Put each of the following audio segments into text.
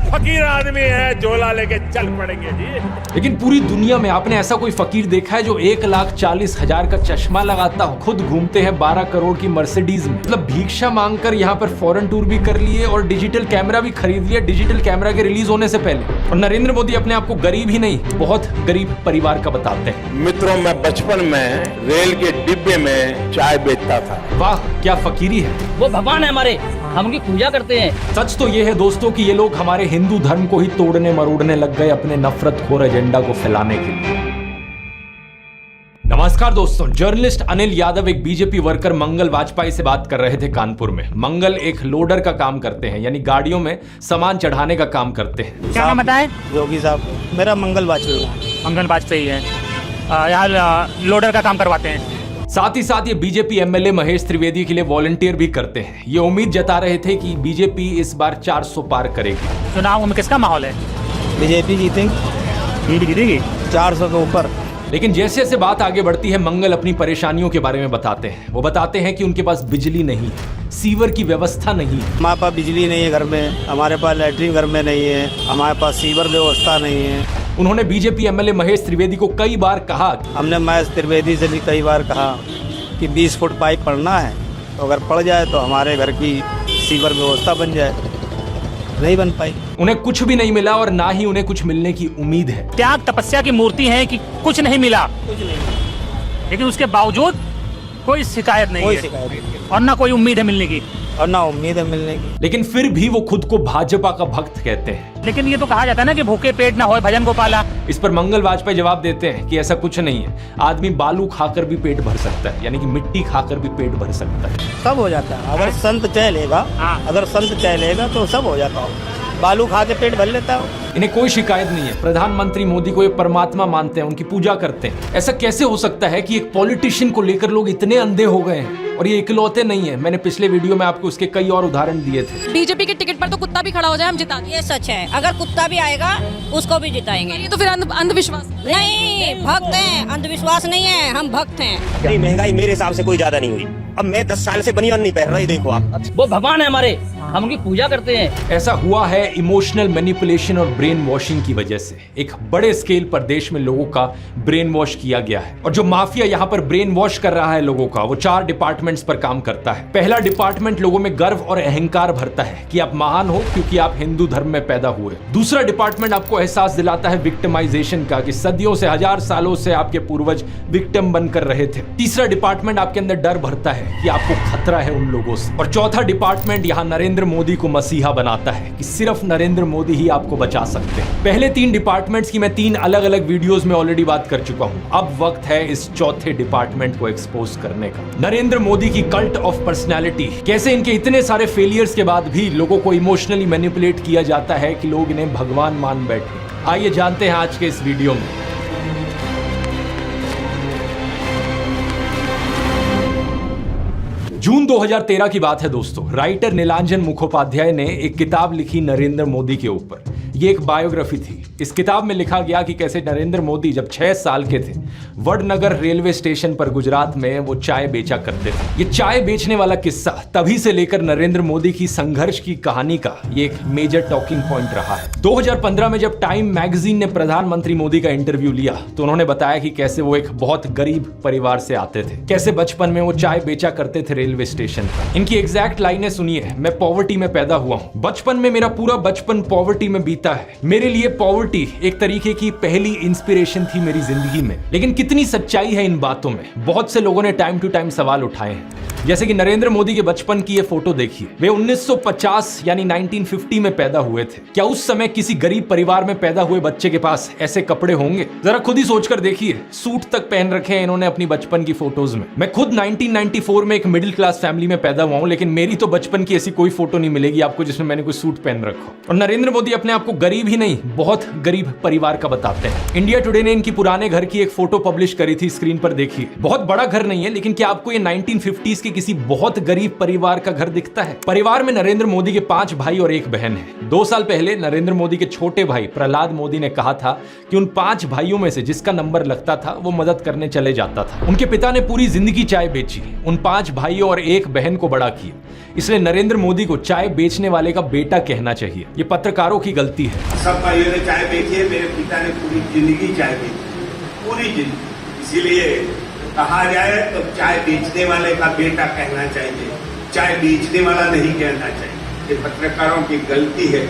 फकीर आदमी है, झोला लेके चल पड़ेंगे जी। लेकिन पूरी दुनिया में आपने ऐसा कोई फकीर देखा है जो 1,40,000 का चश्मा लगाता हो, खुद घूमते हैं 12 करोड़ की मर्सिडीज में, मतलब भिक्षा मांगकर यहाँ पर फॉरेन टूर भी कर लिए और डिजिटल कैमरा भी खरीद लिया डिजिटल कैमरा के रिलीज होने से पहले। और नरेंद्र मोदी अपने आप को गरीब ही नहीं, बहुत गरीब परिवार का बताते हैं। मित्रों, मैं बचपन में रेल के डिब्बे में चाय बेचता था। वाह, क्या फकीरी है। वो भगवान है हमारे, हम उनकी पूजा करते हैं। सच तो ये है दोस्तों कि ये लोग हमारे हिंदू धर्म को ही तोड़ने मरोड़ने लग गए अपने नफरतखोर एजेंडा को फैलाने के लिए। नमस्कार दोस्तों, जर्नलिस्ट अनिल यादव एक बीजेपी वर्कर मंगल वाजपेयी से बात कर रहे थे कानपुर में। मंगल एक लोडर का काम करते हैं, यानी गाड़ियों में सामान चढ़ाने का काम करते हैं। क्या नाम बताए? योगी साहब, मेरा मंगल वाजपेयी। मंगल वाजपेयी है, यहाँ लोडर का काम करवाते हैं। साथ ही साथ ये बीजेपी एमएलए महेश त्रिवेदी के लिए वॉलंटियर भी करते हैं। ये उम्मीद जता रहे थे कि बीजेपी इस बार 400 पार करेगी। चुनाव में किसका माहौल है? बीजेपी जीतेंगी, बीजेपी जीतेगी 400 के ऊपर। लेकिन जैसे जैसे बात आगे बढ़ती है, मंगल अपनी परेशानियों के बारे में बताते हैं। वो बताते हैं कि उनके पास बिजली नहीं है, सीवर की व्यवस्था नहीं है। हमारे पास बिजली नहीं है घर में, हमारे पास लैट्रिन घर में नहीं है, हमारे पास सीवर व्यवस्था नहीं है। उन्होंने बीजेपी एमएलए महेश त्रिवेदी को कई बार कहा, हमने महेश त्रिवेदी से भी कई बार कहा कि 20 फुट पाइप पड़ना है, तो अगर पड़ जाए तो हमारे घर की सीवर व्यवस्था बन जाए। नहीं बन पाई। उन्हें कुछ भी नहीं मिला और ना ही उन्हें कुछ मिलने की उम्मीद है। त्याग तपस्या की मूर्ति है कि कुछ नहीं मिला, लेकिन उसके बावजूद कोई शिकायत नहीं है और ना कोई उम्मीद है मिलने की, और ना उम्मीद है मिलने की। लेकिन फिर भी वो खुद को भाजपा का भक्त कहते हैं। लेकिन ये तो कहा जाता है ना कि भूखे पेट ना होए भजन गोपाला। इस पर मंगल वाजपेयी जवाब देते हैं कि ऐसा कुछ नहीं है, आदमी बालू खाकर भी पेट भर सकता है, यानी कि मिट्टी खाकर भी पेट भर सकता है। सब हो जाता है अगर संत चाह लेगा। अगर संत चाह लेगा तो सब हो जाता है। बालू खा के पेट भर लेता है। इन्हें कोई शिकायत नहीं है। प्रधानमंत्री मोदी को ये परमात्मा मानते हैं, उनकी पूजा करते हैं। ऐसा कैसे हो सकता है कि एक पॉलिटिशियन को लेकर लोग इतने अंधे हो गए हैं? और ये इकलौते नहीं है, मैंने पिछले वीडियो में आपको उसके कई और उदाहरण दिए थे। बीजेपी के टिकट पर तो कुत्ता भी खड़ा हो जाए हम जिता देंगे। ये सच है, अगर कुत्ता भी आएगा उसको भी जिताएंगे। ये तो फिर अंधविश्वास नहीं, भक्त हैं, अंधविश्वास नहीं है, हम भक्त हैं। नहीं, महंगाई मेरे हिसाब से कोई ज्यादा नहीं हुई। अब मैं 10 साल से बनियान नहीं पहन रहा, देखो आप। वो भगवान है हमारे, हम उनकी पूजा करते हैं। ऐसा हुआ है इमोशनल मैनिपुलेशन और ब्रेन वॉशिंग की वजह से। एक बड़े स्केल पर देश में लोगों का ब्रेन वॉश किया गया है, और जो माफिया यहाँ पर ब्रेन वॉश कर रहा है लोगों का, वो 4 डिपार्टमेंट्स पर काम करता है। पहला डिपार्टमेंट लोगों में गर्व और अहंकार भरता है कि आप महान हो क्योंकि आप हिंदू धर्म में पैदा हुए। दूसरा डिपार्टमेंट आपको एहसास दिलाता है विक्टिमाइजेशन का, कि सदियों से, 1000 सालों से आपके पूर्वज विक्टिम बनकर रहे थे। तीसरा डिपार्टमेंट आपके अंदर डर भरता है कि आपको खतरा है उन लोगों से। और चौथा डिपार्टमेंट यहाँ नरेंद्र मोदी को मसीहा बनाता है कि सिर्फ नरेंद्र मोदी ही आपको बचा सकते हैं। पहले 3 डिपार्टमेंट्स की मैं 3 अलग अलग वीडियोस में ऑलरेडी बात कर चुका हूं। अब वक्त है इस चौथे डिपार्टमेंट को एक्सपोज करने का। नरेंद्र मोदी की कल्ट ऑफ पर्सनैलिटी, कैसे इनके इतने सारे फेलियर्स के बाद भी लोगों को इमोशनली मैनिपुलेट किया जाता है कि लोग इन्हें भगवान मान बैठे। आइए जानते हैं आज के इस वीडियो में। जून 2013 की बात है दोस्तों। राइटर नीलांजन मुखोपाध्याय ने एक किताब लिखी नरेंद्र मोदी के ऊपर। ये एक बायोग्राफी थी। इस किताब में लिखा गया कि कैसे नरेंद्र मोदी जब 6 साल के थे, वडनगर रेलवे स्टेशन पर गुजरात में वो चाय बेचा करते थे। ये चाय बेचने वाला किस्सा तभी से लेकर नरेंद्र मोदी की संघर्ष की कहानी का ये एक मेजर टॉकिंग पॉइंट रहा है। 2015 में जब टाइम मैगजीन ने प्रधानमंत्री मोदी का इंटरव्यू लिया तो उन्होंने बताया कि कैसे वो एक बहुत गरीब परिवार से आते थे, कैसे बचपन में वो चाय बेचा करते थे रेलवे स्टेशन पर। इनकी एग्जैक्ट लाइनें सुनिए। मैं पॉवर्टी में पैदा हुआ हूँ, बचपन में मेरा पूरा बचपन पॉवर्टी में बीता है। मेरे लिए पॉवर्टी एक तरीके की पहली इंस्पिरेशन थी मेरी जिंदगी में। लेकिन कितनी सच्चाई है इन बातों में? बहुत से लोगों ने टाइम टू टाइम सवाल उठाए हैं, जैसे कि नरेंद्र मोदी के बचपन की ये फोटो देखिए। वे 1950 यानी 1950 में पैदा हुए थे। क्या उस समय किसी गरीब परिवार में पैदा हुए बच्चे के पास ऐसे कपड़े होंगे? जरा खुद ही सोचकर देखिए। सूट तक पहन रखे हैं इन्होंने अपनी बचपन की फोटोज में। मैं खुद 1994 में एक मिडिल क्लास फैमिली में पैदा हुआ हूं, लेकिन मेरी तो बचपन की ऐसी कोई फोटो नहीं मिलेगी आपको जिसमें मैंने कोई सूट पहन रखा। और नरेंद्र मोदी अपने आप को गरीब ही नहीं, बहुत गरीब परिवार का बताते हैं। इंडिया टुडे ने इनकी पुराने घर की एक फोटो पब्लिश करी थी, स्क्रीन पर देखिए। बहुत बड़ा घर नहीं है, लेकिन क्या आपको ये 1950s के किसी बहुत गरीब परिवार का घर दिखता है? परिवार में नरेंद्र मोदी के 5 भाई और 1 बहन है। 2 साल पहले नरेंद्र मोदी के छोटे भाई प्रहलाद मोदी ने कहा था कि उन 5 भाइयों में से जिसका नंबर लगता था वो मदद करने चले जाता था। उनके पिता ने पूरी जिंदगी चाय बेची। उन 5 भाइयों और एक बहन को बड़ा किया, इसलिए नरेंद्र मोदी को चाय बेचने वाले का बेटा कहना चाहिए। ये पत्रकारों की गलती है। सब भाइयों ने चाय बेची है, मेरे पिता ने पूरी जिंदगी चाय बेची, पूरी जिंदगी। इसीलिए कहा जाए तो चाय बेचने वाले का बेटा कहना चाहिए, चाय बेचने वाला नहीं कहना चाहिए। ये पत्रकारों की गलती है।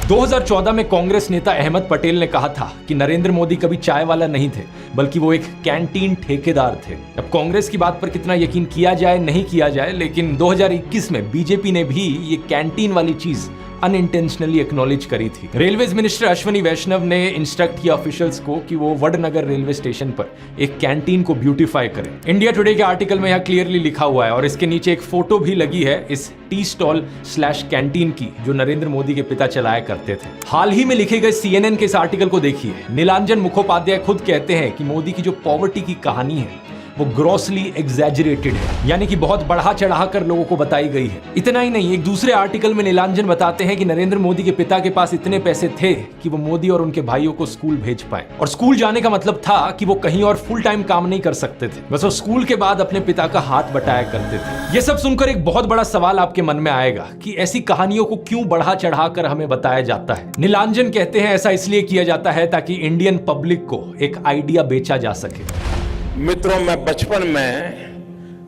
2014 में कांग्रेस नेता अहमद पटेल ने कहा था कि नरेंद्र मोदी कभी चाय वाला नहीं थे, बल्कि वो एक कैंटीन ठेकेदार थे। अब कांग्रेस की बात पर कितना यकीन किया जाए नहीं किया जाए, लेकिन 2021 में बीजेपी ने भी ये कैंटीन वाली चीज अनइंटेंशनली एक्नॉलेज करी थी। रेलवेज मिनिस्टर अश्विनी वैष्णव ने इंस्ट्रक्ट किया ऑफिशियल्स को कि वो वडनगर रेलवे स्टेशन पर एक कैंटीन को ब्यूटीफाई करें। इंडिया टुडे के आर्टिकल में यह क्लियरली लिखा हुआ है और इसके नीचे एक फोटो भी लगी है इस टी स्टॉल / कैंटीन की, जो नरेंद्र मोदी के पिता चलाया करते थे। हाल ही में लिखे गए CNN के इस आर्टिकल को देखिए। नीलांजन मुखोपाध्याय खुद कहते हैं कि मोदी की जो पॉवर्टी की कहानी है वो ग्रॉसली एग्जैजरेटेड है, यानी कि बहुत बढ़ा चढ़ा कर लोगों को बताई गई है। इतना ही नहीं, एक दूसरे आर्टिकल में नीलांजन बताते हैं कि नरेंद्र मोदी के पिता के पास इतने पैसे थे कि वो मोदी और उनके भाइयों को स्कूल भेज पाए, और स्कूल जाने का मतलब था कि वो कहीं और फुल टाइम काम नहीं कर सकते थे, बस वो स्कूल के बाद अपने पिता का हाथ बटाया करते थे। ये सब सुनकर एक बहुत बड़ा सवाल आपके मन में आएगा कि ऐसी कहानियों को क्यों बढ़ा चढ़ा कर हमें बताया जाता है। नीलांजन कहते हैं ऐसा इसलिए किया जाता है ताकि इंडियन पब्लिक को एक आइडिया बेचा जा सके। मित्रों, मैं बचपन में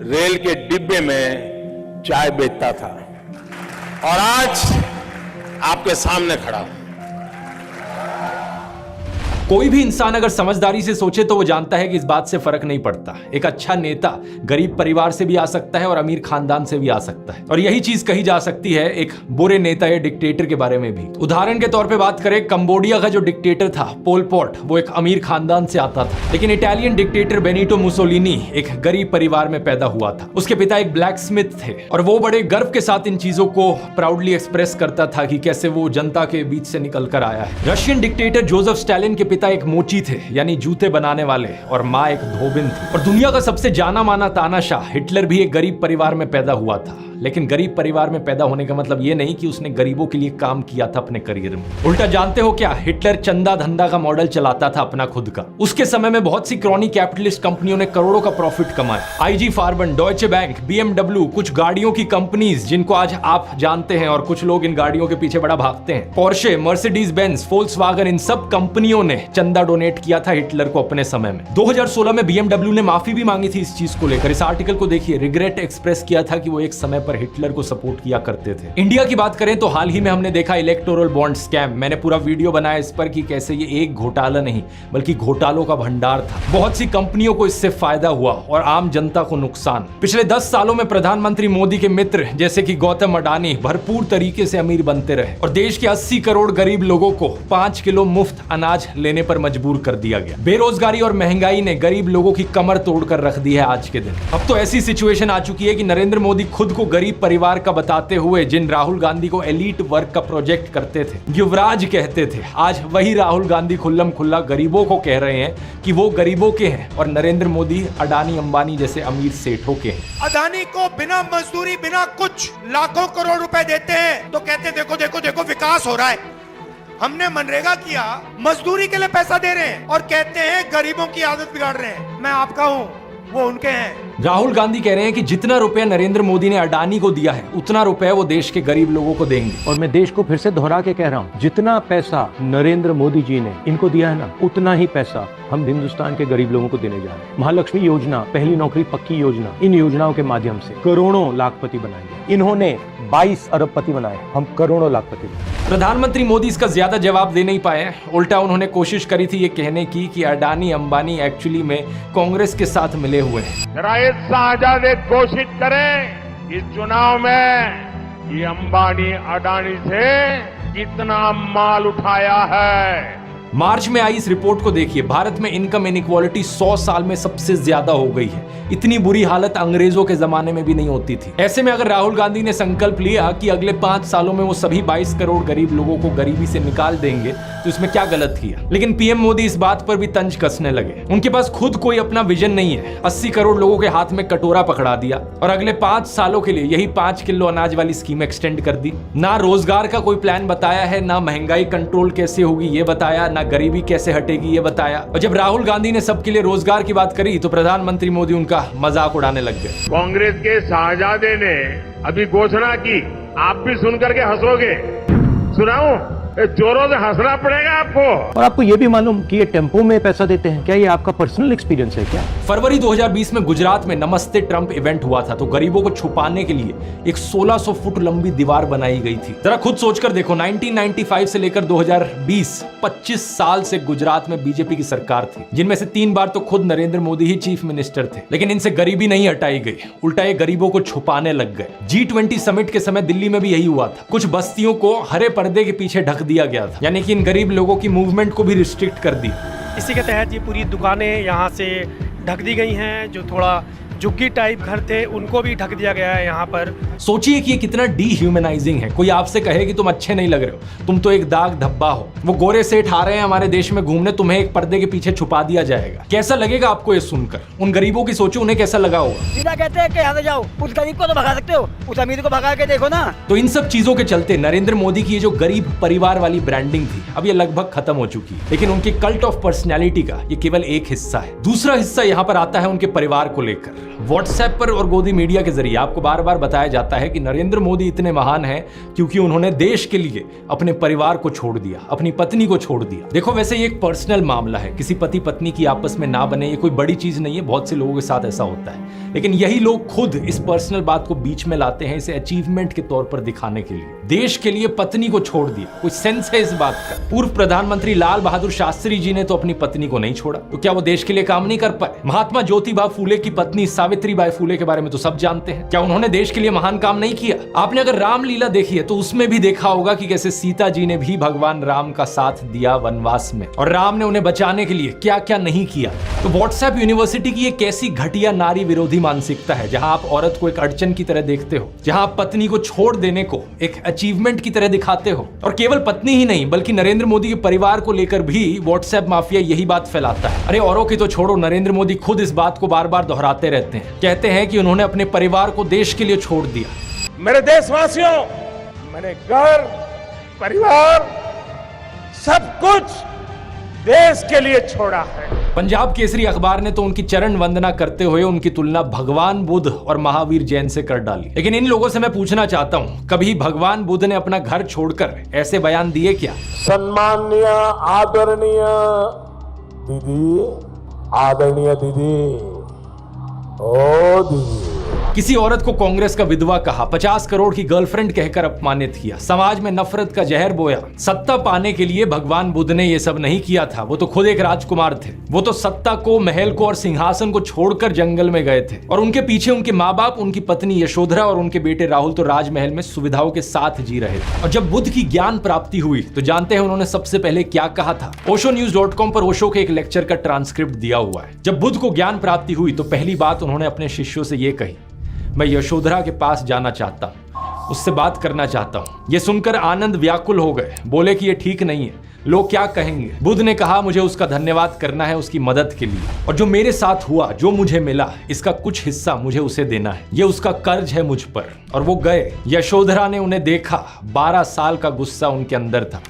रेल के डिब्बे में चाय बेचता था और आज आपके सामने खड़ा हूं। कोई भी इंसान अगर समझदारी से सोचे तो वो जानता है कि इस बात से फर्क नहीं पड़ता। एक अच्छा नेता गरीब परिवार से भी आ सकता है और अमीर खानदान से भी आ सकता है, और यही चीज कही जा सकती है एक बुरे नेता या डिक्टेटर के बारे में भी। उदाहरण के तौर पे बात करें, कंबोडिया का जो डिक्टेटर था पोल पॉट, वो एक अमीर खानदान से आता था, लेकिन इटालियन डिक्टेटर बेनिटो मुसोलिनी एक गरीब परिवार में पैदा हुआ था। उसके पिता एक ब्लैक स्मिथ थे और वो बड़े गर्व के साथ इन चीजों को प्राउडली एक्सप्रेस करता था कि कैसे वो जनता के बीच से निकल कर आया है। रशियन डिक्टेटर जोसेफ स्टालिन के पिता एक मोची थे, यानी जूते बनाने वाले, और माँ एक धोबिन थी। और दुनिया का सबसे जाना माना तानाशाह हिटलर भी एक गरीब परिवार में पैदा हुआ था, लेकिन गरीब परिवार में पैदा होने का मतलब ये नहीं कि उसने गरीबों के लिए काम किया था अपने करियर में। उल्टा जानते हो क्या, हिटलर चंदा धंधा का मॉडल चलाता था अपना खुद का। उसके समय में बहुत सी क्रॉनी कैपिटलिस्ट कंपनियों ने करोड़ों का प्रॉफिट कमाया। IG फार्बन, डॉयचे बैंक, BMW, कुछ गाड़ियों की कंपनीज जिनको आज आप जानते हैं और कुछ लोग इन गाड़ियों के पीछे बड़ा भागते हैं, पोर्शे, मर्सिडीज बेंज, फोल्क्सवागन, इन सब कंपनियों ने चंदा डोनेट किया था हिटलर को अपने समय में। 2016 में BMW ने माफी भी मांगी थी इस चीज को लेकर। इस आर्टिकल को देखिए, रिग्रेट एक्सप्रेस किया था कि वो एक समय पर हिटलर को सपोर्ट किया करते थे। इंडिया की बात करें तो हाल ही में हमने देखा इलेक्टोरल बॉन्ड स्कैम। मैंने पूरा वीडियो बनाया इस पर कि कैसे ये एक घोटाला नहीं बल्कि घोटालों का भंडार था। बहुत सी कंपनियों को इससे फायदा हुआ और आम जनता को नुकसान। पिछले 10 सालों में प्रधानमंत्री मोदी के मित्र जैसे कि गौतम अडानी भरपूर तरीके से अमीर बनते रहे और देश के 80 करोड़ गरीब लोगों को 5 किलो मुफ्त अनाज लेने पर मजबूर कर दिया गया। बेरोजगारी और महंगाई ने गरीब लोगों की कमर तोड़कर रख दी है आज के दिन। अब तो ऐसी सिचुएशन आ चुकी है कि नरेंद्र मोदी खुद को गरीब परिवार का बताते हुए जिन राहुल गांधी को एलीट वर्क का प्रोजेक्ट करते थे, युवराज कहते थे, आज वही राहुल गांधी खुल्लम खुल्ला गरीबों को कह रहे हैं कि वो गरीबों के हैं और नरेंद्र मोदी अडानी अंबानी जैसे अमीर सेठों के हैं। अडानी को बिना मजदूरी बिना कुछ लाखों करोड़ रुपए देते हैं तो कहते देखो देखो देखो विकास हो रहा है। हमने मनरेगा किया, मजदूरी के लिए पैसा दे रहे हैं और कहते हैं गरीबों की आदत बिगाड़ रहे हैं। मैं आपका हूं, वो उनके हैं। राहुल गांधी कह रहे हैं कि जितना रुपया नरेंद्र मोदी ने अडानी को दिया है उतना रुपया वो देश के गरीब लोगों को देंगे। और मैं देश को फिर से दोहरा के कह रहा हूँ, जितना पैसा नरेंद्र मोदी जी ने इनको दिया है ना, उतना ही पैसा हम हिंदुस्तान के गरीब लोगों को देने जा रहे हैं। महालक्ष्मी योजना, पहली नौकरी पक्की योजना, इन योजनाओं के माध्यम से करोड़ों लाखपति बनाएंगे। इन्होंने 22 अरबपति बनाए, हम करोड़ों लाखपति बनाए। प्रधानमंत्री मोदी इसका ज्यादा जवाब दे नहीं पाए। उल्टा उन्होंने कोशिश करी थी ये कहने की कि अडानी अंबानी एक्चुअली में कांग्रेस के साथ मिले हुए हैं। जरा ये साझा घोषित करें इस चुनाव में कि अंबानी अडानी से कितना माल उठाया है। मार्च में आई इस रिपोर्ट को देखिए, भारत में इनकम इनइक्वालिटी 100 साल में सबसे ज्यादा हो गई है। इतनी बुरी हालत अंग्रेजों के जमाने में भी नहीं होती थी। ऐसे में अगर राहुल गांधी ने संकल्प लिया कि अगले 5 सालों में वो सभी 22 करोड़ गरीब लोगों को गरीबी से निकाल देंगे तो इसमें क्या गलत किया। लेकिन पीएम मोदी इस बात पर भी तंज कसने लगे। उनके पास खुद कोई अपना विजन नहीं है। 80 करोड़ लोगों के हाथ में कटोरा पकड़ा दिया और अगले 5 सालों के लिए यही 5 किलो अनाज वाली स्कीम एक्सटेंड कर दी। ना रोजगार का कोई प्लान बताया है, ना महंगाई कंट्रोल कैसे होगी ये बताया, ना गरीबी कैसे हटेगी ये बताया। और जब राहुल गांधी ने सबके लिए रोजगार की बात करी तो प्रधानमंत्री मोदी उनका मजाक उड़ाने लग गए। कांग्रेस के शाहजादे ने अभी घोषणा की, आप भी सुन करके हंसोगे। सुनाऊं? जोरों से हंसना पड़ेगा आपको। और आपको ये भी मालूम कि ये टेम्पो में पैसा देते हैं, क्या ये आपका पर्सनल एक्सपीरियंस है क्या? फरवरी 2020 में गुजरात में नमस्ते ट्रंप इवेंट हुआ था तो गरीबों को छुपाने के लिए एक 1600 फुट लंबी दीवार बनाई गई थी। जरा खुद सोचकर देखो, 1995 से लेकर 2020 25 साल से गुजरात में बीजेपी की सरकार थी, जिनमें से 3 बार तो खुद नरेंद्र मोदी ही चीफ मिनिस्टर थे, लेकिन इनसे गरीबी नहीं हटाई गई, उल्टा ये गरीबों को छुपाने लग गए। G20 समिट के समय दिल्ली में भी यही हुआ था। कुछ बस्तियों को हरे पर्दे के पीछे ढक दिया गया था, यानी कि इन गरीब लोगों की मूवमेंट को भी रिस्ट्रिक्ट कर दी। इसी के तहत ये पूरी दुकानें यहाँ से ढक दी गई हैं। जो थोड़ा झुग्गी टाइप घर थे उनको भी ढक दिया गया है यहाँ पर। सोचिए कि ये कितना डीह्यूमनाइजिंग है। कोई आपसे कहे कि तुम अच्छे नहीं लग रहे हो, तुम तो एक दाग धब्बा हो। वो गोरे सेठ आ रहे हैं हमारे देश में घूमने, तुम्हें एक पर्दे के पीछे छुपा दिया जाएगा। कैसा लगेगा आपको ये सुनकर? उन गरीबों की सोचो, उन्हें कैसा लगा होगा। सीधा कहते हैं कि यहाँ से जाओ, उस गरीब को तो भगा सकते हो, उस अमीर को भगा के देखो ना। तो इन सब चीजों के चलते नरेंद्र मोदी की ये जो गरीब परिवार वाली ब्रांडिंग थी, अब ये लगभग खत्म हो चुकी है। लेकिन उनके कल्ट ऑफ पर्सनैलिटी का ये केवल एक हिस्सा है। दूसरा हिस्सा यहाँ पर आता है उनके परिवार को लेकर। व्हाट्सएप पर और गोदी मीडिया के जरिए आपको बार बार बताया जाता है कि नरेंद्र मोदी इतने महान हैं क्योंकि उन्होंने देश के लिए अपने परिवार को छोड़ दिया, अपनी पत्नी को छोड़ दिया। देखो, वैसे ये एक पर्सनल मामला है, किसी पति पत्नी की आपस में ना बने, ये कोई बड़ी चीज नहीं है, बहुत से लोगों के साथ ऐसा होता है। लेकिन यही लोग खुद इस पर्सनल बात को बीच में लाते हैं, इसे अचीवमेंट के तौर पर दिखाने के लिए। देश के लिए पत्नी को छोड़ दिया, कोई सेंस है इस बात का? पूर्व प्रधानमंत्री लाल बहादुर शास्त्री जी ने तो अपनी पत्नी को नहीं छोड़ा, तो क्या वो देश के लिए काम नहीं कर पाए? महात्मा ज्योतिबा फूले की पत्नी सावित्रीबाई फूले के बारे में तो सब जानते हैं, क्या उन्होंने देश के लिए महान काम नहीं किया? आपने अगर रामलीला देखी है तो उसमें भी देखा होगा कि कैसे सीता जी ने भी भगवान राम का साथ दिया वनवास में, और राम ने उन्हें बचाने के लिए क्या क्या नहीं किया। तो व्हाट्सएप यूनिवर्सिटी की एक ऐसी घटिया नारी विरोधी मानसिकता है जहां आप औरत को एक अड़चन की तरह देखते हो, जहां आप पत्नी को छोड़ देने को एक अचीवमेंट की तरह दिखाते हो। और केवल पत्नी ही नहीं बल्कि नरेंद्र मोदी के परिवार को लेकर भी व्हाट्सएप माफिया यही बात फैलाता है। अरे औरों की तो छोड़ो, नरेंद्र मोदी खुद इस बात को बार बार दोहराते रहते हैं, कहते हैं कि उन्होंने अपने परिवार को देश के लिए छोड़ दिया। मेरे देशवासियों, मैंने घर, परिवार, सब कुछ देश के लिए छोड़ा है। पंजाब केसरी अखबार ने तो उनकी चरण वंदना करते हुए उनकी तुलना भगवान बुद्ध और महावीर जैन से कर डाली। लेकिन इन लोगों से मैं पूछना चाहता हूं, कभी भगवान बुद्ध ने अपना घर छोड़कर ऐसे बयान दिए क्या? सम्माननीय आदरणीय दीदी, आदरणीय दीदी, ओ दीदी। किसी औरत को कांग्रेस का विधवा कहा, 50 करोड़ की गर्लफ्रेंड कहकर अपमानित किया, समाज में नफरत का जहर बोया। सत्ता पाने के लिए भगवान बुद्ध ने ये सब नहीं किया था, वो तो खुद एक राजकुमार थे। वो तो सत्ता को, महल को और सिंहासन को छोड़कर जंगल में गए थे, और उनके पीछे उनके माँ बाप, उनकी पत्नी यशोधरा और उनके बेटे राहुल तो राजमहल में सुविधाओं के साथ जी रहे थे। और जब बुद्ध की ज्ञान प्राप्ति हुई तो जानते हैं उन्होंने सबसे पहले क्या कहा था? oshonews.com पर ओशो के एक लेक्चर का ट्रांसक्रिप्ट दिया हुआ है। जब बुद्ध को ज्ञान प्राप्ति हुई तो पहली बात उन्होंने अपने शिष्यों से ये कही, मैं यशोधरा के पास जाना चाहता हूं, उससे बात करना चाहता हूं। ये सुनकर आनंद व्याकुल हो गए, बोले कि ये ठीक नहीं है, लोग क्या कहेंगे? बुद्ध ने कहा, मुझे उसका धन्यवाद करना है उसकी मदद के लिए, और जो मेरे साथ हुआ, जो मुझे मिला, इसका कुछ हिस्सा मुझे उसे देना है, ये उसका कर्ज है मुझ पर। और वो गए। यशोधरा ने उन्हें देखा, 12 साल का गुस्सा उनके अंदर था।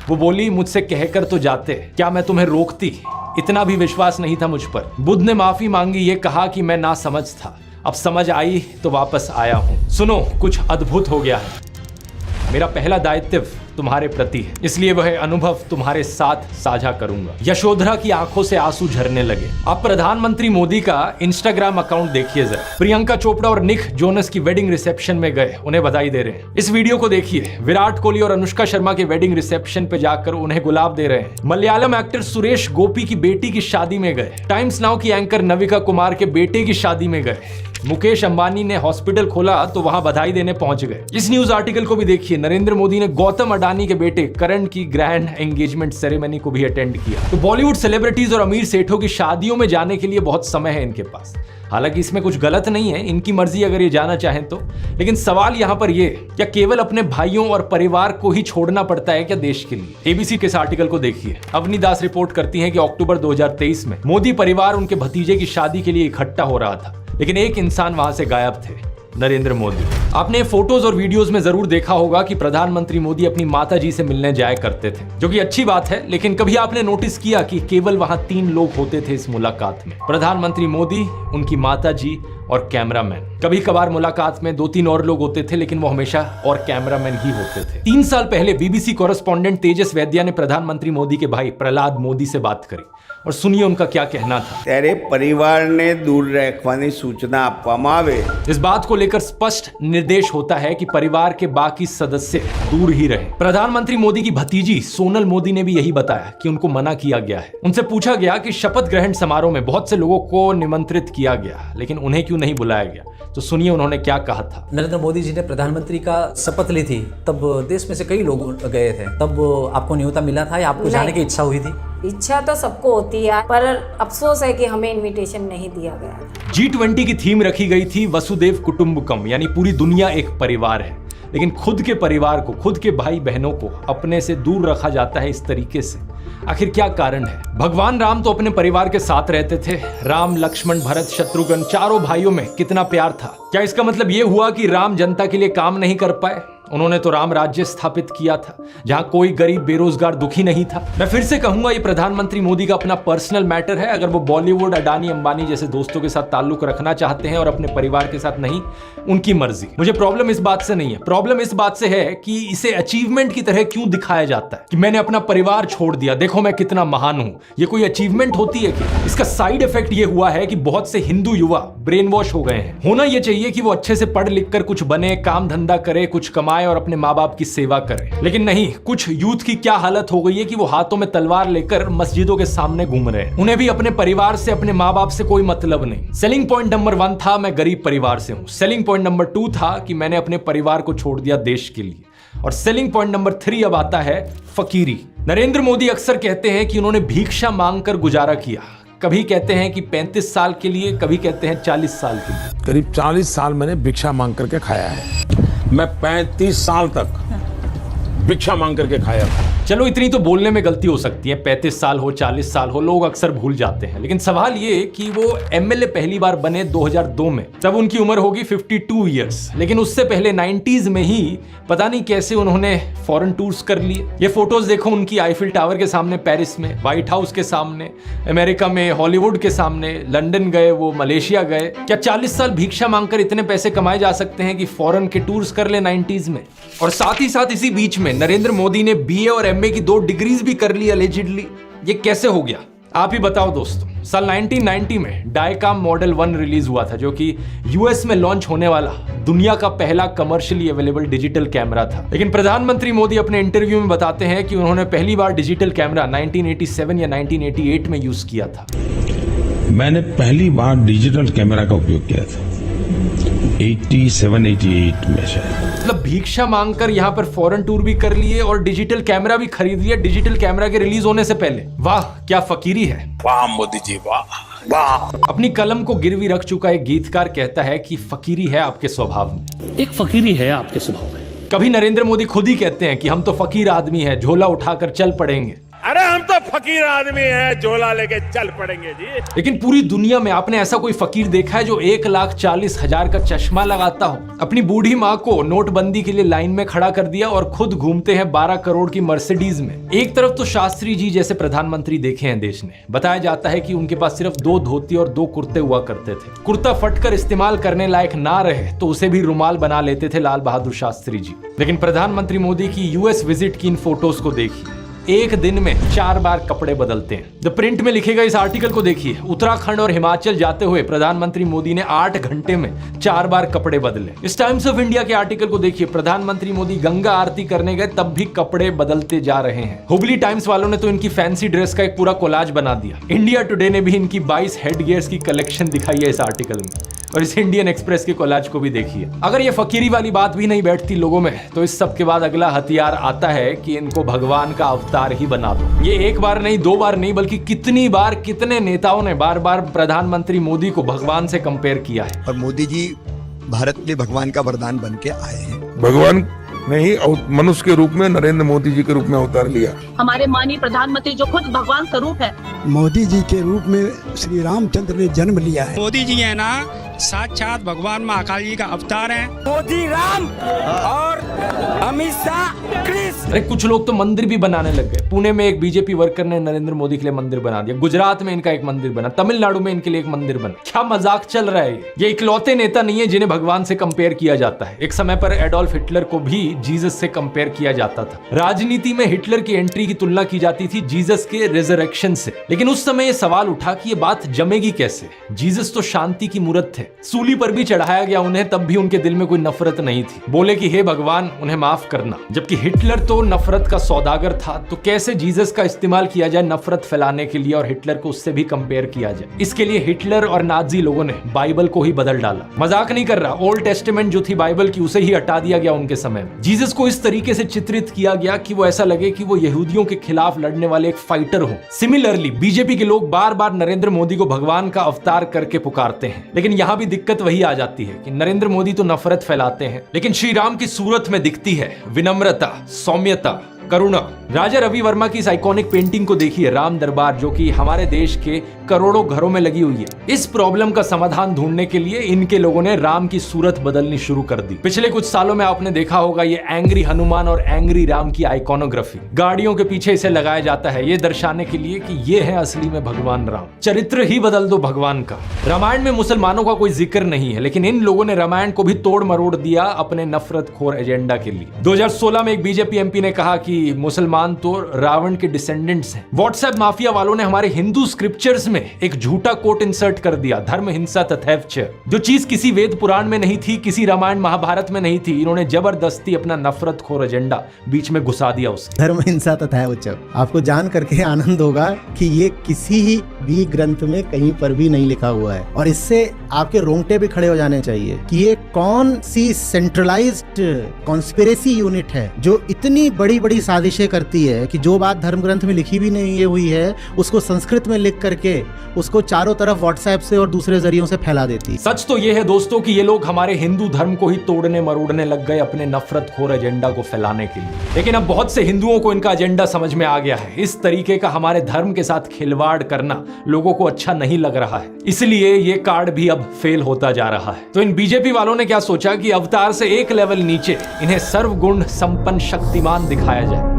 वो बोली, मुझसे कहकर तो जाते, क्या मैं तुम्हें रोकती? इतना भी विश्वास नहीं था मुझ पर। बुद्ध ने माफी मांगी, ये कहा कि मैं नासमझ था, अब समझ आई तो वापस आया हूं। सुनो, कुछ अद्भुत हो गया है। मेरा पहला दायित्व तुम्हारे प्रति है, इसलिए वह अनुभव तुम्हारे साथ साझा करूंगा। यशोधरा की आंखों से आंसू झरने लगे। आप प्रधानमंत्री मोदी का इंस्टाग्राम अकाउंट देखिए जरा। प्रियंका चोपड़ा और निक जोनस की वेडिंग रिसेप्शन में गए, उन्हें बधाई दे रहे हैं। इस वीडियो को देखिए, विराट कोहली और अनुष्का शर्मा के वेडिंग रिसेप्शन पे जाकर उन्हें गुलाब दे रहे हैं। मलयालम एक्टर सुरेश गोपी की बेटी की शादी में गए। टाइम्स नाउ की एंकर नविका कुमार के बेटे की शादी में गए। मुकेश अंबानी ने हॉस्पिटल खोला तो वहां बधाई देने पहुंच गए। इस न्यूज आर्टिकल को भी देखिए, नरेंद्र मोदी ने गौतम अडानी के बेटे करण की ग्रैंड एंगेजमेंट सेरेमनी को भी अटेंड किया। तो बॉलीवुड सेलिब्रिटीज और अमीर सेठों की शादियों में जाने के लिए बहुत समय है इनके पास। हालांकि इसमें कुछ गलत नहीं है, इनकी मर्जी अगर ये जाना चाहें तो। लेकिन सवाल यहाँ पर ये, क्या केवल अपने भाइयों और परिवार को ही छोड़ना पड़ता है क्या देश के लिए? एबीसी के इस आर्टिकल को देखिए। अवनी दास रिपोर्ट करती हैं कि अक्टूबर 2023 में मोदी परिवार उनके भतीजे की शादी के लिए इकट्ठा हो रहा था, लेकिन एक इंसान वहां से गायब थे। नरेंद्र मोदी। आपने फोटोज और वीडियोस में जरूर देखा होगा कि प्रधानमंत्री मोदी अपनी माता जी से मिलने जाया करते थे, जो कि अच्छी बात है, लेकिन कभी आपने नोटिस किया कि केवल वहां 3 लोग होते थे इस मुलाकात में? प्रधानमंत्री मोदी, उनकी माता जी और कैमरामैन। कभी कभार मुलाकात में 2-3 और लोग होते थे, लेकिन वो हमेशा और कैमरामैन ही होते थे। 3 साल पहले बीबीसी कॉरेस्पॉन्डेंट तेजस वैद्या ने प्रधानमंत्री मोदी के भाई प्रहलाद मोदी से बात करी और सुनिए उनका क्या कहना था। तेरे परिवार ने दूर रखवानी सूचना आपवामां आवे। इस बात को लेकर स्पष्ट निर्देश होता है कि परिवार के बाकी सदस्य दूर ही रहे। प्रधानमंत्री मोदी की भतीजी सोनल मोदी ने भी यही बताया कि उनको मना किया गया है। उनसे पूछा गया कि शपथ ग्रहण समारोह में बहुत से लोगों को निमंत्रित किया गया, लेकिन उन्हें क्यों नहीं बुलाया गया? तो सुनिए उन्होंने क्या कहा था। नरेंद्र मोदी जी ने प्रधानमंत्री का शपथ ली थी, तब देश में से कई लोग गए थे, तब आपको न्योता मिला था या आपको जाने की इच्छा हुई थी? इच्छा तो सबको होती है, पर अफसोस है कि हमें इनविटेशन नहीं दिया गया। G20 की थीम रखी गई थी वसुदेव कुटुंबकम, यानी पूरी दुनिया एक परिवार है, लेकिन खुद के परिवार को, खुद के भाई बहनों को अपने से दूर रखा जाता है इस तरीके से। आखिर क्या कारण है? भगवान राम तो अपने परिवार के साथ रहते थे। राम, लक्ष्मण, भरत, शत्रुघ्न, चारों भाइयों में कितना प्यार था। क्या इसका मतलब ये हुआ कि राम जनता के लिए काम नहीं कर पाए? उन्होंने तो राम राज्य स्थापित किया था, जहां कोई गरीब, बेरोजगार, दुखी नहीं था। मैं फिर से कहूंगा, ये प्रधानमंत्री मोदी का अपना पर्सनल मैटर है। अगर वो बॉलीवुड, अडानी, अंबानी जैसे दोस्तों के साथ ताल्लुक रखना चाहते हैं और अपने परिवार के साथ नहीं, उनकी मर्जी। मुझे प्रॉब्लम इस बात से नहीं है, प्रॉब्लम इस बात से है कि इसे अचीवमेंट की तरह क्यों दिखाया जाता है कि मैंने अपना परिवार छोड़ दिया, देखो मैं कितना महान हूं। ये कोई अचीवमेंट होती है कि? इसका साइड इफेक्ट ये हुआ है कि बहुत से हिंदू युवा ब्रेन वॉश हो गए हैं। होना ये चाहिए कि वो अच्छे से पढ़ लिख कर कुछ बने, काम धंधा करे, कुछ कमाए और अपने माँ बाप की सेवा करें, लेकिन नहीं। कुछ यूथ की क्या हालत हो गई है कि वो हाथों में तलवार लेकर मस्जिदों के सामने घूम रहे हैं। उन्हें भी अपने परिवार से, अपने माँ बाप से कोई मतलब नहीं। सेलिंग पॉइंट नंबर 1 था मैं गरीब परिवार से हूं। सेलिंग पॉइंट नंबर 2 था कि मैंने अपने परिवार को छोड़ दिया देश के लिए। और सेलिंग पॉइंट नंबर 3 अब आता है फकीरी। नरेंद्र मोदी अक्सर कहते हैं कि उन्होंने भिक्षा मांगकर गुजारा किया। कभी कहते हैं कि 35 साल के लिए, कभी कहते हैं 40 साल के लिए। करीब 40 साल मैंने भिक्षा मांग करके खाया है। मैं 35 साल तक भिक्षा मांग करके खाया। चलो इतनी तो बोलने में गलती हो सकती है, 35 साल हो, 40 साल हो, लोग अक्सर भूल जाते हैं। लेकिन सवाल ये कि वो एमएलए पहली बार बने 2002 में, तब उनकी उम्र होगी 52 इयर्स। लेकिन उससे पहले 90s में ही पता नहीं कैसे उन्होंने फॉरेन टूर्स कर लिए। ये फोटोज देखो उनकी, आईफिल टावर के सामने पेरिस में, व्हाइट हाउस के सामने अमेरिका में, हॉलीवुड के सामने, लंदन गए, वो मलेशिया गए। क्या 40 साल भिक्षा मांगकर इतने पैसे कमाए जा सकते हैं कि फॉरेन के टूर्स कर ले 90s में? और साथ ही साथ इसी बीच में नरेंद्र मोदी ने बीए और एमए की 2 डिग्रीज भी कर ली अलेजिडली। ये कैसे हो गया? आप ही बताओ दोस्तों। साल 1990 में डायकाम मॉडल 1 रिलीज हुआ था, जो कि यूएस में लॉन्च होने वाला दुनिया का पहला कमर्शियली अवेलेबल डिजिटल कैमरा था। लेकिन प्रधानमंत्री मोदी अपने इंटरव्यू में बताते हैं कि उन्होंने पहली बार डिजिटल कैमरा 1987 या 1988 में यूज किया था। मैंने पहली बार डिजिटल कैमरा का उपयोग किया था 87-88 में शायद। मतलब भिक्षा मांगकर यहाँ पर फॉरेन टूर भी कर लिए और डिजिटल कैमरा भी खरीद लिया डिजिटल कैमरा के रिलीज होने से पहले। वाह क्या फकीरी है। वाह मोदी जी, वाह वाह। अपनी कलम को गिरवी रख चुका एक गीतकार कहता है कि फकीरी है आपके स्वभाव में। एक फकीरी है आपके स्वभाव में। कभी नरेंद्र मोदी खुद ही कहते हैं कि हम तो फकीर आदमी हैं, झोला उठाकर चल पड़ेंगे। अरे हम तो फकीर आदमी हैं, झोला लेके चल पड़ेंगे जी। लेकिन पूरी दुनिया में आपने ऐसा कोई फकीर देखा है जो 1,40,000 का चश्मा लगाता हो, अपनी बूढ़ी माँ को नोटबंदी के लिए लाइन में खड़ा कर दिया और खुद घूमते हैं 12 करोड़ की मर्सिडीज में? एक तरफ तो शास्त्री जी जैसे प्रधानमंत्री देखे हैं देश ने। बताया जाता है कि उनके पास सिर्फ 2 धोती और 2 कुर्ते हुआ करते थे। कुर्ता फटकर इस्तेमाल करने लायक ना रहे तो उसे भी रुमाल बना लेते थे लाल बहादुर शास्त्री जी। लेकिन प्रधानमंत्री मोदी की यूएस विजिट की इन फोटोज को देखिए, एक दिन में 4 बार कपड़े बदलते हैं। द प्रिंट में लिखे गए इस आर्टिकल को देखिए। उत्तराखंड और हिमाचल जाते हुए प्रधानमंत्री मोदी ने 8 घंटे में 4 बार कपड़े बदले। इस टाइम्स ऑफ इंडिया के आर्टिकल को देखिए, प्रधानमंत्री मोदी गंगा आरती करने गए तब भी कपड़े बदलते जा रहे हैं। हुबली टाइम्स वालों ने तो इनकी फैंसी ड्रेस का एक पूरा कोलाज बना दिया। इंडिया टुडे ने भी इनकी 22 हेड गियर्स की कलेक्शन दिखाई है इस आर्टिकल में। और इस इंडियन एक्सप्रेस के कोलाज को भी देखिए। अगर ये फकीरी वाली बात भी नहीं बैठती लोगों में, तो इस सब के बाद अगला हथियार आता है कि इनको भगवान का अवतार ही बना दो। ये एक बार नहीं, 2 बार नहीं, बल्कि कितनी बार कितने नेताओं ने बार बार प्रधानमंत्री मोदी को भगवान से कंपेयर किया है। और मोदी जी भारत के लिए भगवान का वरदान बन के आए हैं। भगवान नहीं, मनुष्य के रूप में नरेंद्र मोदी जी के रूप में अवतार लिया। हमारे माननीय प्रधानमंत्री जो खुद भगवान स्वरूप है, मोदी जी के रूप में श्री रामचंद्र ने जन्म लिया है। मोदी जी है ना, साक्षात भगवान महाकाल जी का अवतार है। मोदी राम और अमित शाह कृष्ण। अरे कुछ लोग तो मंदिर भी बनाने लग गए। पुणे में एक बीजेपी वर्कर ने नरेंद्र मोदी के लिए मंदिर बना दिया, गुजरात में इनका एक मंदिर बना, तमिलनाडु में इनके लिए एक मंदिर बना। क्या मजाक चल रहा है ये इकलौते नेता नहीं है जिन्हें भगवान से कंपेयर किया जाता है। एक समय पर एडोल्फ हिटलर को भी जीसस से कंपेयर किया जाता था। राजनीति में हिटलर की एंट्री की तुलना की जाती थी जीसस के रिजरेक्शन से। लेकिन उस समय यह सवाल उठा कि ये बात जमेगी कैसे। जीसस तो शांति की मूर्त थे, सूली पर भी चढ़ाया गया उन्हें, तब भी उनके दिल में कोई नफरत नहीं थी। बोले कि हे भगवान उन्हें माफ करना। जबकि हिटलर तो नफरत का सौदागर था, तो कैसे जीसस का इस्तेमाल किया जाए नफरत फैलाने के लिए और हिटलर को उससे भी कंपेयर किया जाए। इसके लिए हिटलर और नाजी लोगों ने बाइबल को ही बदल डाला। मजाक नहीं कर रहा, ओल्ड टेस्टामेंट जो थी बाइबल की उसे ही हटा दिया गया उनके समय में। जीसस को इस तरीके से चित्रित किया गया कि वो ऐसा लगे कि वो यहूदियों के खिलाफ लड़ने वाले एक फाइटर हो। सिमिलरली बीजेपी के लोग बार बार नरेंद्र मोदी को भगवान का अवतार करके पुकारते हैं। लेकिन यहां भी दिक्कत वही आ जाती है कि नरेंद्र मोदी तो नफरत फैलाते हैं, लेकिन श्री राम की सूरत में दिखती है विनम्रता, सौम्यता, करुणा। राजा रवि वर्मा की इस आइकॉनिक पेंटिंग को देखिए, राम दरबार, जो कि हमारे देश के करोड़ों घरों में लगी हुई है। इस प्रॉब्लम का समाधान ढूंढने के लिए इनके लोगों ने राम की सूरत बदलनी शुरू कर दी। पिछले कुछ सालों में आपने देखा होगा ये एंग्री हनुमान और एंग्री राम की आइकॉनोग्राफी गाड़ियों के पीछे इसे लगाया जाता है, ये दर्शाने के लिए कि ये है असली में भगवान राम। चरित्र ही बदल दो भगवान का। रामायण में मुसलमानों का कोई जिक्र नहीं है, लेकिन इन लोगों ने रामायण को भी तोड़ मरोड़ दिया अपने नफरतखोर एजेंडा के लिए। 2016 में एक बीजेपी एमपी ने कहा कि मुसलमान तो रावण के डिसेंडेंट्स हैं। व्हाट्सएप माफिया वालों ने हमारे हिंदू स्क्रिप्चर्स में एक झूठा कोट इंसर्ट कर दिया, धर्म हिंसा तथैव च। जो चीज किसी वेद पुराण में नहीं थी, किसी रामायण महाभारत में नहीं थी, इन्होंने जबरदस्ती अपना नफरतखोर एजेंडा बीच में घुसा दिया उसके। धर्म हिंसा तथैव च, आपको जान करके आनंद होगा कि ये किसी भी ग्रंथ में कहीं पर भी नहीं लिखा हुआ है। और इससे आपके रोंगटे भी खड़े हो जाने चाहिए कि ये कौन सी सेंट्रलाइज्ड कॉन्स्पिरेसी यूनिट है जो इतनी बड़ी बड़ी साजिशें करती है कि जो बात धर्म ग्रंथ में लिखी भी नहीं हुई है उसको संस्कृत में लिख करके उसको चारों तरफ व्हाट्सएप से और दूसरे जरियों से फैला देती। सच तो यह है दोस्तों कि ये लोग हमारे हिंदू धर्म को ही तोड़ने मरोड़ने लग गए अपने नफरतखोर एजेंडा को फैलाने के लिए। लेकिन अब बहुत से हिंदुओं को इनका एजेंडा समझ में आ गया है। इस तरीके का हमारे धर्म के साथ खिलवाड़ करना लोगों को अच्छा नहीं लग रहा है, इसलिए ये कार्ड भी अब फेल होता जा रहा है। तो इन बीजेपी वालों ने क्या सोचा कि अवतार से एक लेवल नीचे इन्हें सर्वगुण संपन्न शक्तिमान दिखाया जाए।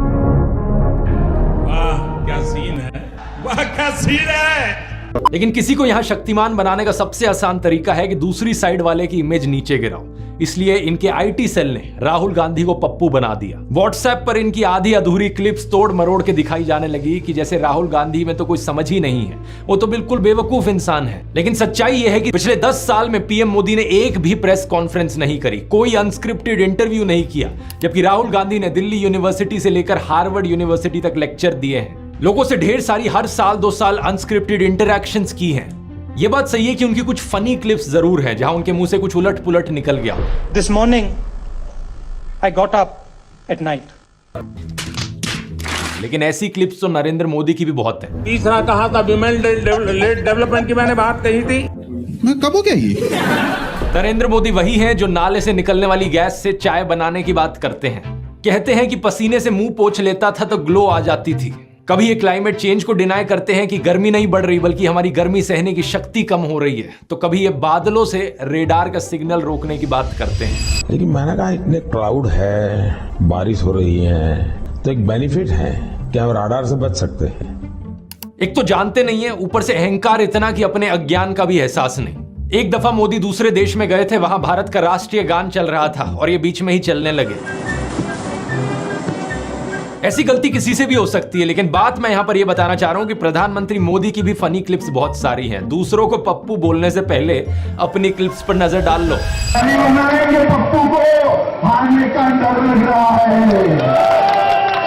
क्या सीन है, वाह क्या सीन है। लेकिन किसी को यहां शक्तिमान बनाने का सबसे आसान तरीका है कि दूसरी साइड वाले की इमेज नीचे गिराओ। इसलिए इनके आईटी सेल ने राहुल गांधी को पप्पू बना दिया। व्हाट्सएप पर इनकी आधी अधूरी क्लिप्स तोड़ मरोड़ के दिखाई जाने लगी कि जैसे राहुल गांधी में तो कोई समझ ही नहीं है, वो तो बिल्कुल बेवकूफ इंसान है। लेकिन सच्चाई यह है कि पिछले 10 साल में पीएम मोदी ने एक भी प्रेस कॉन्फ्रेंस नहीं करी, कोई अनस्क्रिप्टेड इंटरव्यू नहीं किया, जबकि राहुल गांधी ने दिल्ली यूनिवर्सिटी से लेकर हार्वर्ड यूनिवर्सिटी तक लेक्चर दिए हैं, लोगों से ढेर सारी हर साल 2 साल अनस्क्रिप्टेड इंटरैक्शंस की हैं। ये बात सही है कि उनकी कुछ फनी क्लिप्स जरूर हैं जहां उनके मुंह से कुछ उलट पुलट निकल गया। This morning I got up at night. लेकिन ऐसी क्लिप्स तो नरेंद्र मोदी की भी बहुत है। तीसरा कहा था विमेन डेवलपमेंट की मैंने बात कही थी, मैं कब हो गया ये? नरेंद्र मोदी वही हैं जो नाले से निकलने वाली गैस से चाय बनाने की बात करते हैं। कहते हैं कि पसीने से मुंह पोंछ लेता था तो ग्लो आ जाती थी। कभी ये क्लाइमेट चेंज को डिनाई करते हैं कि गर्मी नहीं बढ़ रही बल्कि हमारी गर्मी सहने की शक्ति कम हो रही है, तो कभी ये बादलों से रेडार का सिग्नल रोकने की बात करते हैं। लेकिन मैंने कहा इतने क्लाउड है, बारिश हो रही है, तो एक बेनिफिट है कि हम राडार से बच सकते हैं। एक तो जानते नहीं है, ऊपर से अहंकार इतना कि अपने अज्ञान का भी एहसास नहीं। एक दफा मोदी दूसरे देश में गए थे, वहां भारत का राष्ट्रीय गान चल रहा था और ये बीच में ही चलने लगे। ऐसी गलती किसी से भी हो सकती है, लेकिन बात मैं यहां पर यह बताना चाह रहा हूं कि प्रधानमंत्री मोदी की भी फनी क्लिप्स बहुत सारी हैं। दूसरों को पप्पू बोलने से पहले अपनी क्लिप्स पर नजर डाल लो। पप्पू को हारने का डर लग रहा है,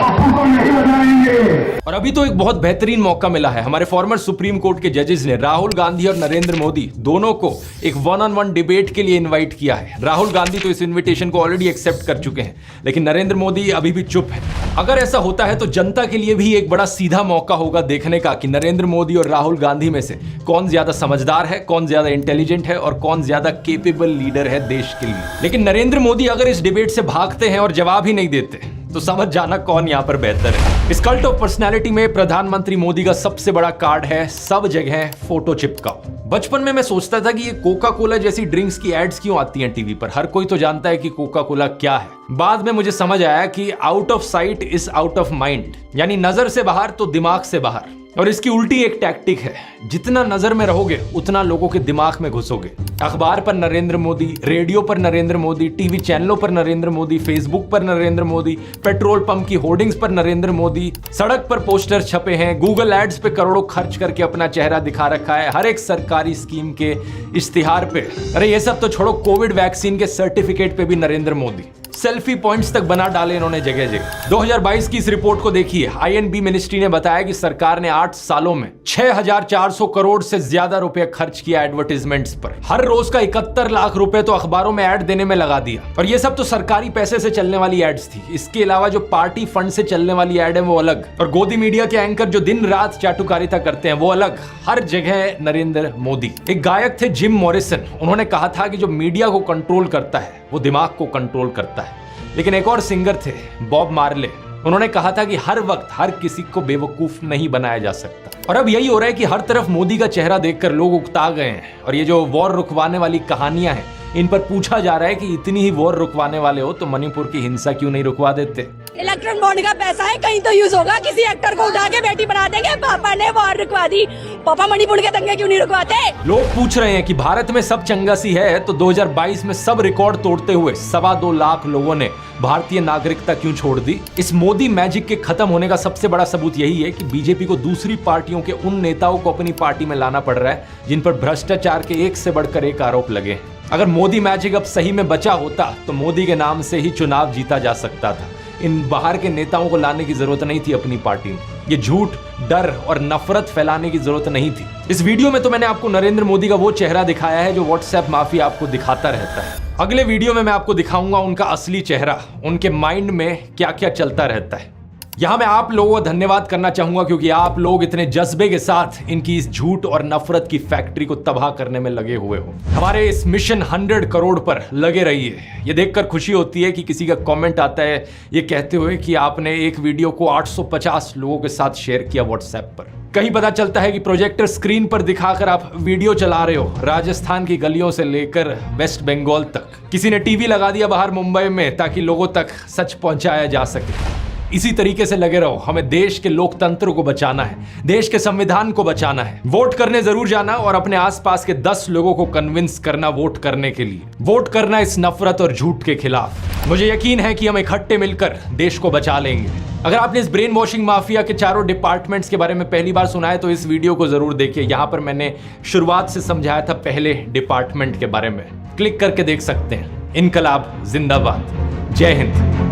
पप्पू को नहीं बनाएंगे। और अभी तो एक बहुत बेहतरीन मौका मिला है। हमारे फॉर्मर सुप्रीम कोर्ट के जजेस ने राहुल गांधी और नरेंद्र मोदी दोनों को एक 1-on-1 डिबेट के लिए इनवाइट किया है। राहुल गांधी तो इस इनविटेशन को ऑलरेडी एक्सेप्ट कर चुके हैं, लेकिन नरेंद्र मोदी अभी भी चुप है। अगर ऐसा होता है तो जनता के लिए भी एक बड़ा सीधा मौका होगा देखने का कि नरेंद्र मोदी और राहुल गांधी में से कौन ज्यादा समझदार है, कौन ज्यादा इंटेलिजेंट है और कौन ज्यादा केपेबल लीडर है देश के लिए। लेकिन नरेंद्र मोदी अगर इस डिबेट से भागते हैं और जवाब ही नहीं देते तो समझ जाना कौन यहां पर बेहतर है। इस कल्ट ऑफ पर्सनैलिटी में प्रधानमंत्री मोदी का सबसे बड़ा कार्ड है सब जगह फोटो चिपकाओ। बचपन में मैं सोचता था कि ये कोका कोला जैसी ड्रिंक्स की एड्स क्यों आती हैं टीवी पर, हर कोई तो जानता है कि कोका कोला क्या है। बाद में मुझे समझ आया कि out of site is out of mind, यानी नजर से बाहर तो दिमाग से बाहर। और इसकी उल्टी एक टैक्टिक है, जितना नजर में रहोगे उतना लोगों के दिमाग में घुसोगे। अखबार पर नरेंद्र मोदी, रेडियो पर नरेंद्र मोदी, टीवी चैनलों पर नरेंद्र मोदी, फेसबुक पर नरेंद्र मोदी, पेट्रोल पंप की होर्डिंग्स पर नरेंद्र मोदी, सड़क पर पोस्टर छपे हैं, गूगल एड्स पे करोड़ों खर्च करके अपना चेहरा दिखा रखा है, हर एक सरकारी स्कीम के इश्तिहार पे। अरे ये सब तो छोड़ो, कोविड वैक्सीन के सर्टिफिकेट पे भी नरेंद्र मोदी। सेल्फी पॉइंट्स तक बना डाले इन्होंने जगह जगह। 2022 की इस रिपोर्ट को देखिए। आईएनबी मिनिस्ट्री ने बताया कि सरकार ने 8 सालों में 6400 करोड़ से ज्यादा रुपए खर्च किया एडवर्टाइजमेंट्स पर। हर रोज का 71 लाख रुपए तो अखबारों में ऐड देने में लगा दिया। और ये सब तो सरकारी पैसे से चलने वाली एड्स थी। इसके अलावा जो पार्टी फंड से चलने वाली एड है वो अलग, और गोदी मीडिया के एंकर जो दिन रात चाटुकारिता करते हैं वो अलग। हर जगह नरेंद्र मोदी। एक गायक थे जिम मॉरिसन, उन्होंने कहा था कि जो मीडिया को कंट्रोल करता है वो दिमाग को कंट्रोल करता है। लेकिन एक और सिंगर थे बॉब मार्ले, उन्होंने कहा था कि हर वक्त हर किसी को बेवकूफ नहीं बनाया जा सकता। और अब यही हो रहा है कि हर तरफ मोदी का चेहरा देखकर लोग उकता गए हैं। और ये जो वॉर रुकवाने वाली कहानियां हैं, इन पर पूछा जा रहा है कि इतनी ही वॉर रुकवाने वाले हो तो मणिपुर की हिंसा क्यों नहीं रुकवा देते। इलेक्ट्रॉन बॉन्ड का पैसा है, कहीं तो यूज होगा। किसी एक्टर को उठा के बेटी बना देंगे, पापा ने वॉर रुकवा दी, पापा मणिपुर के दंगे क्यों नहीं रुकवाते। लोग पूछ रहे हैं कि भारत में सब चंगा सी है तो 2022 में सब रिकॉर्ड तोड़ते हुए 2.25 लाख लोगों ने भारतीय नागरिकता क्यों छोड़ दी। इस मोदी मैजिक के खत्म होने का सबसे बड़ा सबूत यही है कि बीजेपी को दूसरी पार्टियों के उन नेताओं को अपनी पार्टी में लाना पड़ रहा है जिन पर भ्रष्टाचार के एक से बढ़कर एक आरोप लगे। अगर मोदी मैजिक अब सही में बचा होता तो मोदी के नाम से ही चुनाव जीता जा सकता था। इन बाहर के नेताओं को लाने की जरूरत नहीं थी अपनी पार्टी में। ये झूठ, डर और नफरत फैलाने की जरूरत नहीं थी। इस वीडियो में तो मैंने आपको नरेंद्र मोदी का वो चेहरा दिखाया है जो व्हाट्सएप माफिया आपको दिखाता रहता है। अगले वीडियो में मैं आपको दिखाऊंगा उनका असली चेहरा, उनके माइंड में क्या क्या चलता रहता है। यहां मैं आप लोगों को धन्यवाद करना चाहूंगा क्योंकि आप लोग इतने जज्बे के साथ इनकी इस झूठ और नफरत की फैक्ट्री को तबाह करने में लगे हुए हो। हमारे इस मिशन 100 करोड़ पर लगे रहिए। ये देखकर खुशी होती है कि किसी का कमेंट आता है ये कहते हुए कि आपने एक वीडियो को 850 लोगों के साथ शेयर किया व्हाट्सएप पर। कहीं पता चलता है कि प्रोजेक्टर स्क्रीन पर दिखाकर आप वीडियो चला रहे हो राजस्थान की गलियों से लेकर वेस्ट बंगाल तक। किसी ने टीवी लगा दिया बाहर मुंबई में ताकि लोगों तक सच पहुंचाया जा सके। इसी तरीके से लगे रहो। हमें देश के लोकतंत्र को बचाना है, देश के संविधान को बचाना है। वोट करने जरूर जाना और अपने आसपास के 10 लोगों को कन्विंस करना वोट करने के लिए। वोट करना इस नफरत और झूठ के खिलाफ। मुझे यकीन है कि हम इकट्ठे मिलकर देश को बचा लेंगे। अगर आपने इस ब्रेन वॉशिंग माफिया के चारों डिपार्टमेंट्स के बारे में पहली बार सुना है तो इस वीडियो को जरूर देखिए। यहां पर मैंने शुरुआत से समझाया था पहले डिपार्टमेंट के बारे में, क्लिक करके देख सकते हैं। इनकलाब जिंदाबाद। जय हिंद।